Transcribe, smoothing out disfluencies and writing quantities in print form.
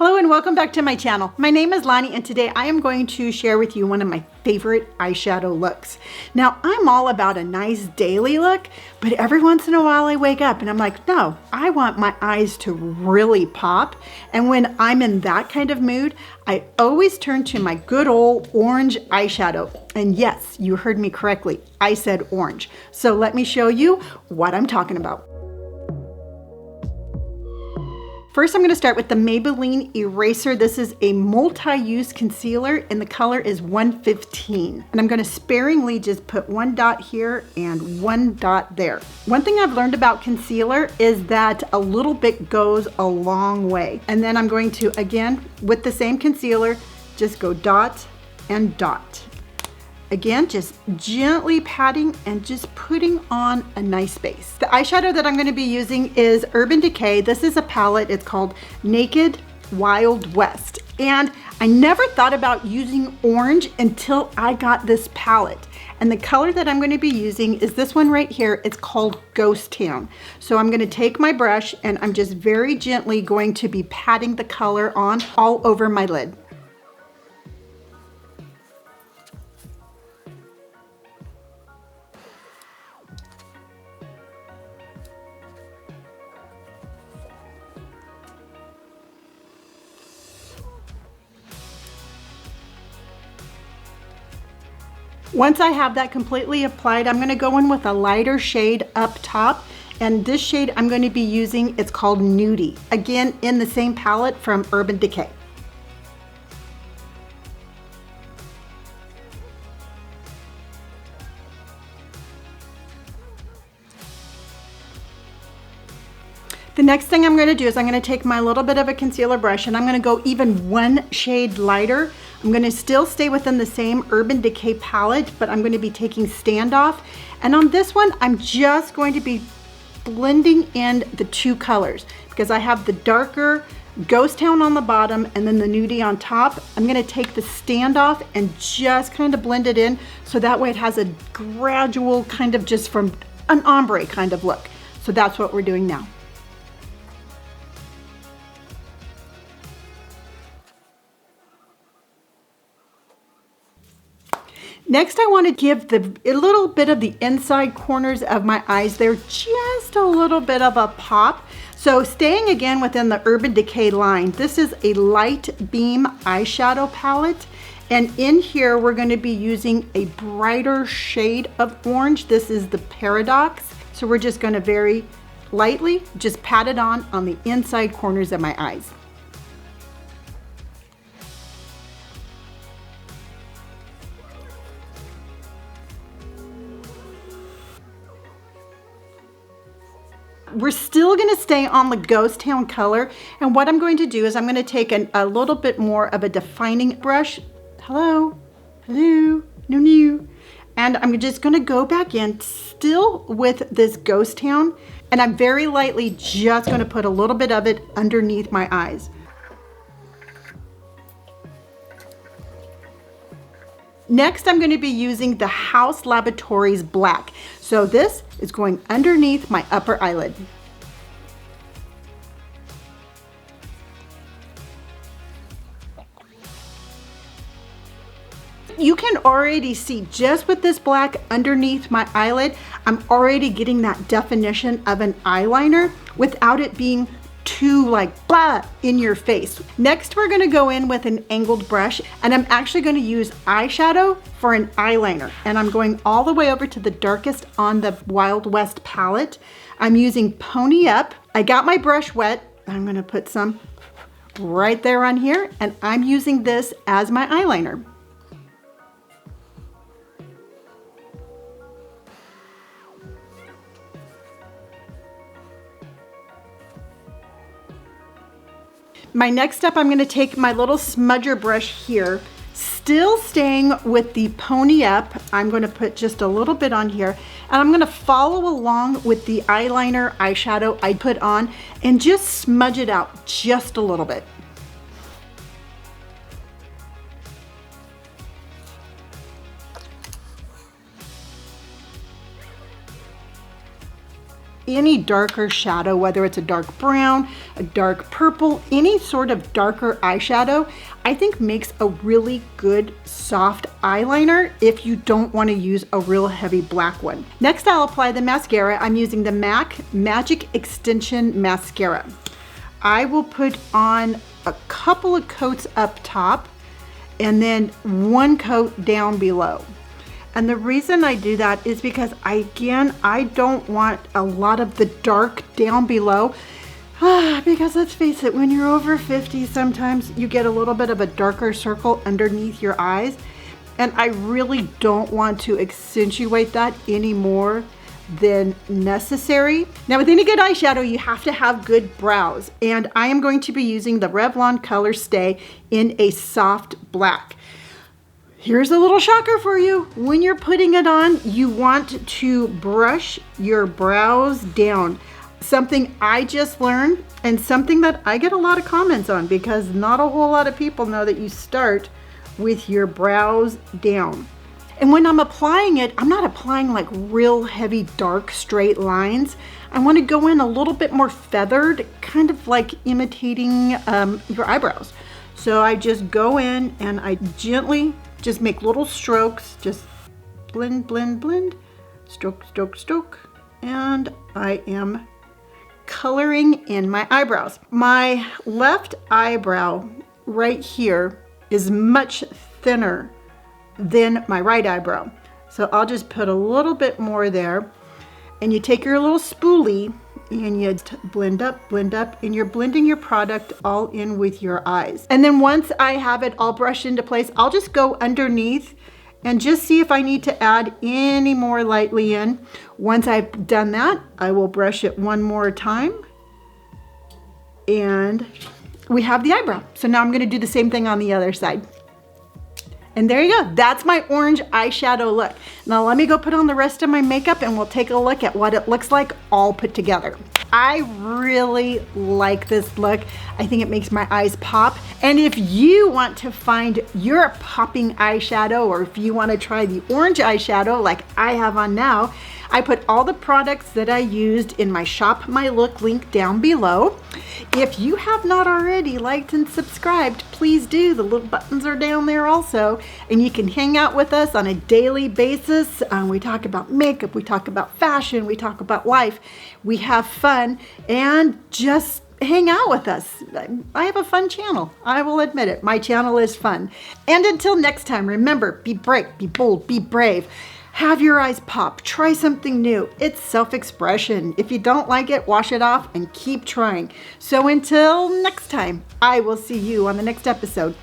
Hello and welcome back to my channel. My name is Lonnie and today I am going to share with you one of my favorite eyeshadow looks. Now I'm all about a nice daily look, but every once in a while I wake up and I'm like, no, I want my eyes to really pop. And when I'm in that kind of mood, I always turn to my good old orange eyeshadow. And yes, you heard me correctly. I said orange. So let me show you what I'm talking about. First, I'm going to start with the Maybelline Eraser. This is a multi-use concealer and the color is 115. And I'm going to sparingly just put one dot here and one dot there. One thing I've learned about concealer is that a little bit goes a long way. And then I'm going to, again, with the same concealer, just go dot and dot. Again, just gently patting and just putting on a nice base. The eyeshadow that I'm going to be using is Urban Decay. This is a palette. It's called Naked Wild West. And I never thought about using orange until I got this palette. And the color that I'm going to be using is this one right here. It's called Ghost Town. So I'm going to take my brush and I'm just very gently going to be patting the color on all over my lid. Once I have that completely applied, I'm going to go in with a lighter shade up top. And this shade I'm going to be using, it's called Nudie. Again, in the same palette from Urban Decay. The next thing I'm going to do is I'm going to take my little bit of a concealer brush and I'm going to go even one shade lighter. I'm going to still stay within the same Urban Decay palette, but I'm going to be taking Standoff. And on this one, I'm just going to be blending in the two colors because I have the darker Ghost Town on the bottom and then the Nudie on top. I'm going to take the Standoff and just kind of blend it in so that way it has a gradual kind of just from an ombre kind of look. So that's what we're doing now. Next, I want to give a little bit of the inside corners of my eyes there, just a little bit of a pop. So staying again within the Urban Decay line, this is a light beam eyeshadow palette. And in here, we're going to be using a brighter shade of orange. This is the Paradox. So we're just going to very lightly just pat it on the inside corners of my eyes. We're still going to stay on the Ghost Town color, and what I'm going to do is I'm going to take a little bit more of a defining brush. Hello, hello, no, and I'm just going to go back in still with this Ghost Town, and I'm very lightly just going to put a little bit of it underneath my eyes. Next, I'm going to be using the House Laboratories Black. So this is going underneath my upper eyelid. You can already see just with this black underneath my eyelid, I'm already getting that definition of an eyeliner without it being too like blah in your face. Next, we're going to go in with an angled brush and I'm actually going to use eyeshadow for an eyeliner. And I'm going all the way over to the darkest on the Wild West palette. I'm using Pony Up. I got my brush wet. I'm going to put some right there on here and I'm using this as my eyeliner. My next step, I'm going to take my little smudger brush here, still staying with the Pony Up. I'm going to put just a little bit on here, and I'm going to follow along with the eyeliner eyeshadow I put on and just smudge it out just a little bit. any darker shadow, whether it's a dark brown, a dark purple, any sort of darker eyeshadow, I think makes a really good soft eyeliner if you don't want to use a real heavy black one. Next, I'll apply the mascara. I'm using the MAC Magic Extension Mascara. I will put on a couple of coats up top and then one coat down below. And the reason I do that is because I don't want a lot of the dark down below. Because let's face it, when you're over 50, sometimes you get a little bit of a darker circle underneath your eyes. And I really don't want to accentuate that any more than necessary. Now, with any good eyeshadow, you have to have good brows. And I am going to be using the Revlon Color Stay in a soft black. Here's a little shocker for you. When you're putting it on, you want to brush your brows down. Something I just learned and something that I get a lot of comments on because not a whole lot of people know that you start with your brows down. And when I'm applying it, I'm not applying like real heavy, dark, straight lines. I want to go in a little bit more feathered, kind of like imitating your eyebrows. So I just go in and I gently just make little strokes, just blend, blend, blend, stroke, stroke, stroke, and I am coloring in my eyebrows. My left eyebrow right here is much thinner than my right eyebrow. So I'll just put a little bit more there, and you take your little spoolie and you blend up, and you're blending your product all in with your eyes. And then once I have it all brushed into place, I'll just go underneath and just see if I need to add any more lightly in. Once I've done that, I will brush it one more time. And we have the eyebrow. So now I'm gonna do the same thing on the other side. And there you go, that's my orange eyeshadow look. Now let me go put on the rest of my makeup and we'll take a look at what it looks like all put together. I really like this look. I think it makes my eyes pop. And if you want to find your popping eyeshadow, or if you want to try the orange eyeshadow like I have on now, I put all the products that I used in my Shop My Look link down below. If you have not already liked and subscribed, please do. The little buttons are down there also. And you can hang out with us on a daily basis. We talk about makeup, we talk about fashion, we talk about life. We have fun and just hang out with us. I have a fun channel. I will admit it. My channel is fun. And until next time, remember, be bright, be bold, be brave. Have your eyes pop. Try something new. It's self-expression. If you don't like it, wash it off and keep trying. So until next time, I will see you on the next episode.